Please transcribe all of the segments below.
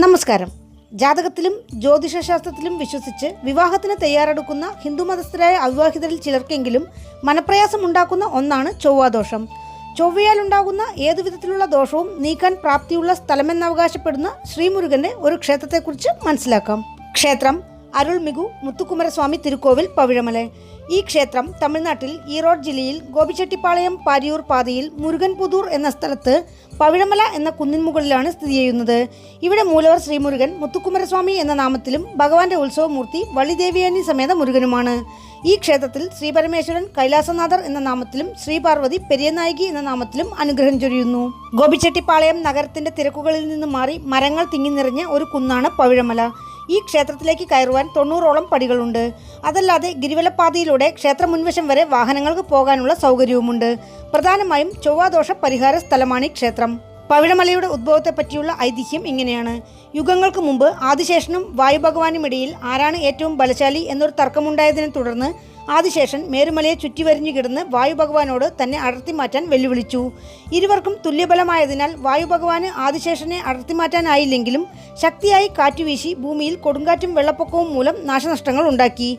നമസ്കാരം. ജാതകത്തിലും ജ്യോതിഷശാസ്ത്രത്തിലും വിശ്വസിച്ച് വിവാഹത്തിന് തയ്യാറെടുക്കുന്ന ഹിന്ദുമതസ്ഥരായ അവിവാഹിതരിൽ ചിലർക്കെങ്കിലും മനപ്രയാസം ഉണ്ടാക്കുന്ന ഒന്നാണ് ചൊവ്വാദോഷം. ചൊവ്വയാലുണ്ടാകുന്ന ഏതു വിധത്തിലുള്ള ദോഷവും നീക്കാൻ പ്രാപ്തിയുള്ള സ്ഥലമെന്നവകാശപ്പെടുന്ന ശ്രീമുരുകന്റെ ഒരു ക്ഷേത്രത്തെക്കുറിച്ച് മനസ്സിലാക്കാം. ക്ഷേത്രം അരുൾമികു മുത്തുക്കുമരസ്വാമി തിരുക്കോവിൽ പവിഴമല. ഈ ക്ഷേത്രം തമിഴ്നാട്ടിൽ ഈറോഡ് ജില്ലയിൽ ഗോപിച്ചെട്ടിപ്പാളയം പാരിയൂർ പാതയിൽ മുരുകൻപുതൂർ എന്ന സ്ഥലത്ത് പവിഴമല എന്ന കുന്നിൻ മുകളിലാണ് സ്ഥിതി ചെയ്യുന്നത്. ഇവിടെ മൂലവർ ശ്രീമുരുകൻ മുത്തുക്കുമരസ്വാമി എന്ന നാമത്തിലും ഭഗവാന്റെ ഉത്സവമൂർത്തി വള്ളിദേവിയാനി സമേത മുരുകനുമാണ്. ഈ ക്ഷേത്രത്തിൽ ശ്രീപരമേശ്വരൻ കൈലാസനാഥർ എന്ന നാമത്തിലും ശ്രീപാർവതി പെരിയനായികി എന്ന നാമത്തിലും അനുഗ്രഹം ചൊരിയുന്നു. ഗോപിച്ചെട്ടിപ്പാളയം നഗരത്തിന്റെ തിരക്കുകളിൽ നിന്ന് മാറി മരങ്ങൾ തിങ്ങി നിറഞ്ഞ ഒരു കുന്നാണ് പവിഴമല. ഈ ക്ഷേത്രത്തിലേക്ക് കയറുവാൻ 90ഓളം പടികളുണ്ട്. അതല്ലാതെ ഗിരിവലപ്പാതയിലൂടെ ക്ഷേത്ര മുൻവശം വരെ വാഹനങ്ങൾക്ക് പോകാനുള്ള സൗകര്യവുമുണ്ട്. പ്രധാനമായും ചൊവ്വാദോഷ പരിഹാര സ്ഥലമാണ് ഈ ക്ഷേത്രം. പവിഴമലയുടെ ഉദ്ഭവത്തെ പറ്റിയുള്ള ഐതിഹ്യം ഇങ്ങനെയാണ്. യുഗങ്ങൾക്ക് മുമ്പ് ആദിശേഷനും വായുഭഗവാനുമിടയിൽ ആരാണ് ഏറ്റവും ബലശാലി എന്നൊരു തർക്കമുണ്ടായതിനെ തുടർന്ന് ആദിശേഷൻ മേരുമലയെ ചുറ്റിവരിഞ്ഞു കിടന്ന് വായുഭഗവാനോട് തന്നെ അടർത്തി മാറ്റാൻ വെല്ലുവിളിച്ചു. ഇരുവർക്കും തുല്യബലമായതിനാൽ വായുഭഗവാന് ആദിശേഷനെ അടർത്തി മാറ്റാനായില്ലെങ്കിലും ശക്തിയായി കാറ്റുവീശി ഭൂമിയിൽ കൊടുങ്കാറ്റും വെള്ളപ്പൊക്കവും മൂലം നാശനഷ്ടങ്ങൾ ഉണ്ടാക്കി.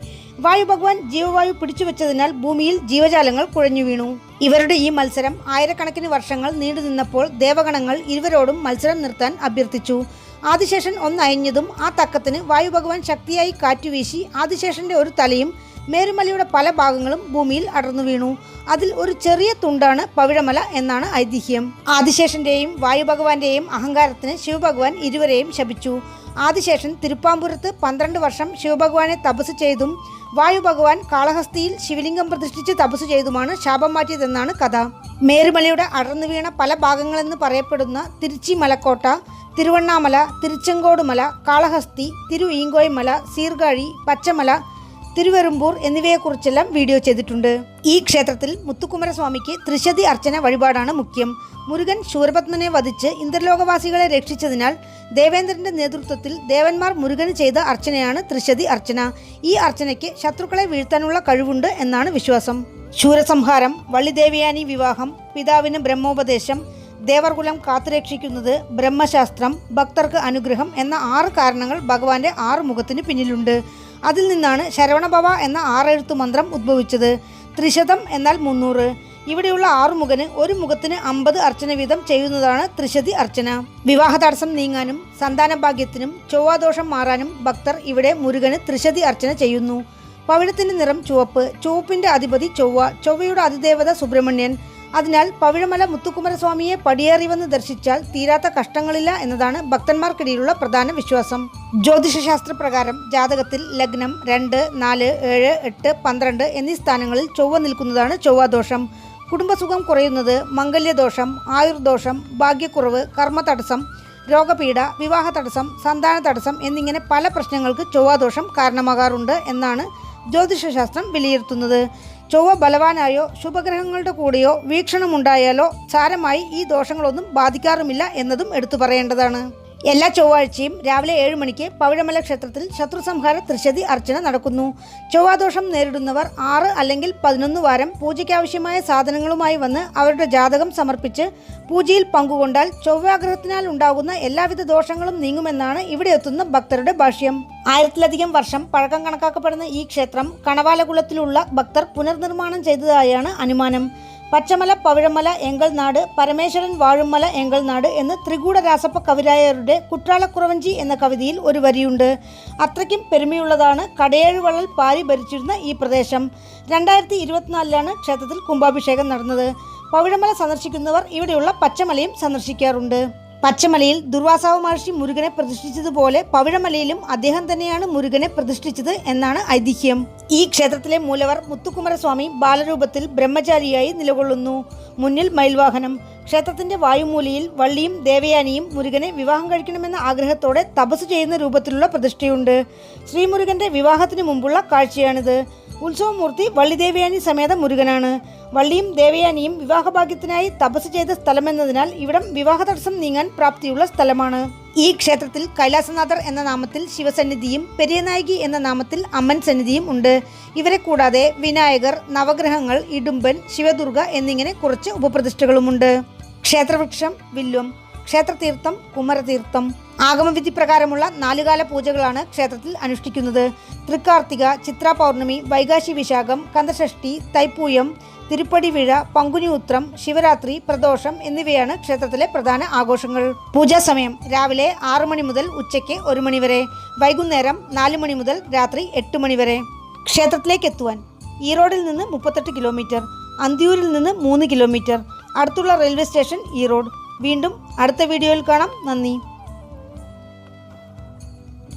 വായുഭഗവാൻ ജീവവായു പിടിച്ചുവെച്ചതിനാൽ ഭൂമിയിൽ ജീവജാലങ്ങൾ കുഴഞ്ഞു വീണു. ഇവരുടെ ഈ മത്സരം ആയിരക്കണക്കിന് വർഷങ്ങൾ നീണ്ടുനിന്നപ്പോൾ ദേവഗണങ്ങൾ ഇരുവരോടും മത്സരം നിർത്താൻ അഭ്യർത്ഥിച്ചു. ആദിശേഷൻ ഒന്നയഞ്ഞതും ആ തക്കത്തിന് വായുഭഗവാൻ ശക്തിയായി കാറ്റുവീശി ആദിശേഷന്റെ ഒരു തലയും മേരുമലയുടെ പല ഭാഗങ്ങളും ഭൂമിയിൽ അടർന്നു വീണു. അതിൽ ഒരു ചെറിയ തുണ്ടാണ് പവിഴമല എന്നാണ് ഐതിഹ്യം. ആദിശേഷന്റെയും വായുഭഗവാന്റെയും അഹങ്കാരത്തിന് ശിവഭഗവാൻ ഇരുവരെയും ശപിച്ചു. ആദിശേഷൻ തിരുപ്പാമ്പുരത്ത് 12 വർഷം ശിവഭഗവാനെ തപസ് ചെയ്തും വായുഭഗവാൻ കാളഹസ്തിയിൽ ശിവലിംഗം പ്രതിഷ്ഠിച്ച് തപസ് ചെയ്തുമാണ് ശാപം മാറ്റിയതെന്നാണ് കഥ. മേരുമലയുടെ അടർന്നു വീണ പല ഭാഗങ്ങളെന്ന് പറയപ്പെടുന്ന തിരുച്ചി മലക്കോട്ട, തിരുവണ്ണാമല, തിരുച്ചെങ്കോടുമല, കാളഹസ്തി, തിരു ഈങ്കോയ്മല, സീർഗാഴി, പച്ചമല, തിരുവെറുമ്പൂർ എന്നിവയെക്കുറിച്ചെല്ലാം വീഡിയോ ചെയ്തിട്ടുണ്ട്. ഈ ക്ഷേത്രത്തിൽ മുത്തുക്കുമരസ്വാമിക്ക് ത്രിശതി അർച്ചന വഴിപാടാണ് മുഖ്യം. മുരുകൻ ശൂരപത്മനെ വധിച്ച് ഇന്ദ്രലോകവാസികളെ രക്ഷിച്ചതിനാൽ ദേവേന്ദ്രന്റെ നേതൃത്വത്തിൽ ദേവന്മാർ മുരുകന് ചെയ്ത അർച്ചനയാണ് ത്രിശതി അർച്ചന. ഈ അർച്ചനയ്ക്ക് ശത്രുക്കളെ വീഴ്ത്താനുള്ള കഴിവുണ്ട് എന്നാണ് വിശ്വാസം. ശൂരസംഹാരം, വള്ളിദേവിയാനി വിവാഹം, പിതാവിന് ബ്രഹ്മോപദേശം, ദേവർകുലം കാത്തുരക്ഷിക്കുന്നത്, ബ്രഹ്മശാസ്ത്രം, ഭക്തർക്ക് അനുഗ്രഹം എന്ന 6 കാരണങ്ങൾ ഭഗവാന്റെ 6 മുഖത്തിന് പിന്നിലുണ്ട്. അതിൽ നിന്നാണ് ശരവണഭവ എന്ന 6 എഴുത്തു മന്ത്രം ഉദ്ഭവിച്ചത്. ത്രിശതം എന്നാൽ 300. ഇവിടെയുള്ള 6 മുഖന് ഒരു മുഖത്തിന് 50 അർച്ചന വീതം ചെയ്യുന്നതാണ് ത്രിശതി അർച്ചന. വിവാഹ തടസ്സം നീങ്ങാനും സന്താനഭാഗ്യത്തിനും ചൊവ്വാദോഷം മാറാനും ഭക്തർ ഇവിടെ മുരുകന് ത്രിശതി അർച്ചന ചെയ്യുന്നു. പവിഴത്തിന്റെ നിറം ചുവപ്പ്. ചുവപ്പിന്റെ അധിപതി ചൊവ്വ. ചൊവ്വയുടെ അതിദേവത സുബ്രഹ്മണ്യൻ. അതിനാൽ പവിഴമല മുത്തുക്കുമരസ്വാമിയെ പടിയേറി വന്ന് ദർശിച്ചാൽ തീരാത്ത കഷ്ടങ്ങളില്ല എന്നതാണ് ഭക്തന്മാർക്കിടയിലുള്ള പ്രധാന വിശ്വാസം. ജ്യോതിഷശാസ്ത്ര പ്രകാരം ജാതകത്തിൽ ലഗ്നം 2, 4, 7, 8, 12 എന്നീ സ്ഥാനങ്ങളിൽ ചൊവ്വ നിൽക്കുന്നതാണ് ചൊവ്വാദോഷം. കുടുംബസുഖം കുറയുന്നത്, മംഗല്യദോഷം, ആയുർദോഷം, ഭാഗ്യക്കുറവ്, കർമ്മ തടസ്സം, രോഗപീഠ, വിവാഹ തടസ്സം, സന്താന തടസ്സം എന്നിങ്ങനെ പല പ്രശ്നങ്ങൾക്ക് ചൊവ്വാദോഷം കാരണമാകാറുണ്ട് എന്നാണ് ജ്യോതിഷശാസ്ത്രം വിലയിരുത്തുന്നത്. ചൊവ്വ ബലവാനായോ ശുഭഗ്രഹങ്ങളുടെ കൂടെയോ വീക്ഷണമുണ്ടായാലോ സാരമായി ഈ ദോഷങ്ങളൊന്നും ബാധിക്കാറുമില്ല എന്നതും എടുത്തു പറയേണ്ടതാണ്. എല്ലാ ചൊവ്വാഴ്ചയും രാവിലെ 7 മണിക്ക് പവിഴമല ക്ഷേത്രത്തിൽ ശത്രുസംഹാര ത്രിശതി അർച്ചന നടക്കുന്നു. ചൊവ്വാദോഷം നേരിടുന്നവർ 6 അല്ലെങ്കിൽ 11 വാരം പൂജയ്ക്കാവശ്യമായ സാധനങ്ങളുമായി വന്ന് അവരുടെ ജാതകം സമർപ്പിച്ച് പൂജയിൽ പങ്കുകൊണ്ടാൽ ചൊവ്വാഗ്രഹത്തിനാൽ ഉണ്ടാകുന്ന എല്ലാവിധ ദോഷങ്ങളും നീങ്ങുമെന്നാണ് ഇവിടെ എത്തുന്ന ഭക്തരുടെ ഭാഷ്യം. 1000-ലധികം വർഷം പഴക്കം കണക്കാക്കപ്പെടുന്ന ഈ ക്ഷേത്രം കണവാലകുളത്തിലുള്ള ഭക്തർ പുനർനിർമ്മാണം ചെയ്തതായാണ് അനുമാനം. പച്ചമല, പവിഴമല, എങ്കൽനാട്, പരമേശ്വരൻ വാഴുമല, എങ്കൽനാട് എന്ന് ത്രികൂട രാസപ്പ കവിരായരുടെ കുട്രാളക്കുറവഞ്ചി എന്ന കവിതയിൽ ഒരു വരിയുണ്ട്. അത്രയ്ക്കും പെരുമയുള്ളതാണ് കടയേഴുവള്ളൽ പാരി ഭരിച്ചിരുന്ന ഈ പ്രദേശം. 2024 ക്ഷേത്രത്തിൽ കുംഭാഭിഷേകം നടന്നത്. പവിഴമല സന്ദർശിക്കുന്നവർ ഇവിടെയുള്ള പച്ചമലയും സന്ദർശിക്കാറുണ്ട്. പച്ചമലയിൽ ദുർവാസാവ് മഹർഷി മുരുകനെ പ്രതിഷ്ഠിച്ചതുപോലെ പവിഴമലയിലും അദ്ദേഹം തന്നെയാണ് മുരുകനെ പ്രതിഷ്ഠിച്ചത് എന്നാണ് ഐതിഹ്യം. ഈ ക്ഷേത്രത്തിലെ മൂലവർ മുത്തുക്കുമരസ്വാമി ബാലരൂപത്തിൽ ബ്രഹ്മചാരിയായി നിലകൊള്ളുന്നു. മുന്നിൽ മയിൽവാഹനം. ക്ഷേത്രത്തിന്റെ വായുമൂലയിൽ വള്ളിയും ദേവയാനിയും മുരുകനെ വിവാഹം കഴിക്കണമെന്ന ആഗ്രഹത്തോടെ തപസ് ചെയ്യുന്ന രൂപത്തിലുള്ള പ്രതിഷ്ഠയുണ്ട്. ശ്രീമുരുകന്റെ വിവാഹത്തിന് മുമ്പുള്ള കാഴ്ചയാണിത്. ഉത്സവമൂർത്തി വള്ളിദേവയാനി സമേത മുരുകനാണ്. വള്ളിയും ദേവയാനിയും വിവാഹഭാഗ്യത്തിനായി തപസ് ചെയ്ത സ്ഥലമെന്നതിനാൽ ഇവിടം വിവാഹ തടസ്സം നീങ്ങാൻ പ്രാപ്തിയുള്ള സ്ഥലമാണ്. ഈ ക്ഷേത്രത്തിൽ കൈലാസനാഥർ എന്ന നാമത്തിൽ ശിവസന്നിധിയും പെരിയനായികി എന്ന നാമത്തിൽ അമ്മൻ സന്നിധിയും ഉണ്ട്. ഇവരെ കൂടാതെ വിനായകർ, നവഗ്രഹങ്ങൾ, ഇടുമ്പൻ, ശിവദുർഗ എന്നിങ്ങനെ കുറച്ച് ഉപപ്രതിഷ്ഠകളുമുണ്ട്. ക്ഷേത്രവൃക്ഷം വില്വം. ക്ഷേത്രതീർത്ഥം കുമരതീർത്ഥം. ആഗമവിധി പ്രകാരമുള്ള 4 കാല പൂജകളാണ് ക്ഷേത്രത്തിൽ അനുഷ്ഠിക്കുന്നത്. തൃക്കാർത്തിക, ചിത്ര പൗർണമി, വൈകാശി വിശാഖം, കന്തഷഷ്ഠി, തൈപ്പൂയം, തിരുപ്പടി വിഴ, പങ്കുനി ഉത്രം, ശിവരാത്രി, പ്രദോഷം എന്നിവയാണ് ക്ഷേത്രത്തിലെ പ്രധാന ആഘോഷങ്ങൾ. പൂജാ സമയം രാവിലെ 6 മണി മുതൽ ഉച്ചയ്ക്ക് 1 മണി വരെ, വൈകുന്നേരം 4 മണി മുതൽ രാത്രി 8 മണി വരെ. ക്ഷേത്രത്തിലേക്ക് എത്തുവാൻ ഈറോഡിൽ നിന്ന് 38 കിലോമീറ്റർ, അന്തിയൂരിൽ നിന്ന് 3 കിലോമീറ്റർ. അടുത്തുള്ള റെയിൽവേ സ്റ്റേഷൻ ഈറോഡ്. വീണ്ടും അടുത്ത വീഡിയോയിൽ കാണാം. നന്ദി.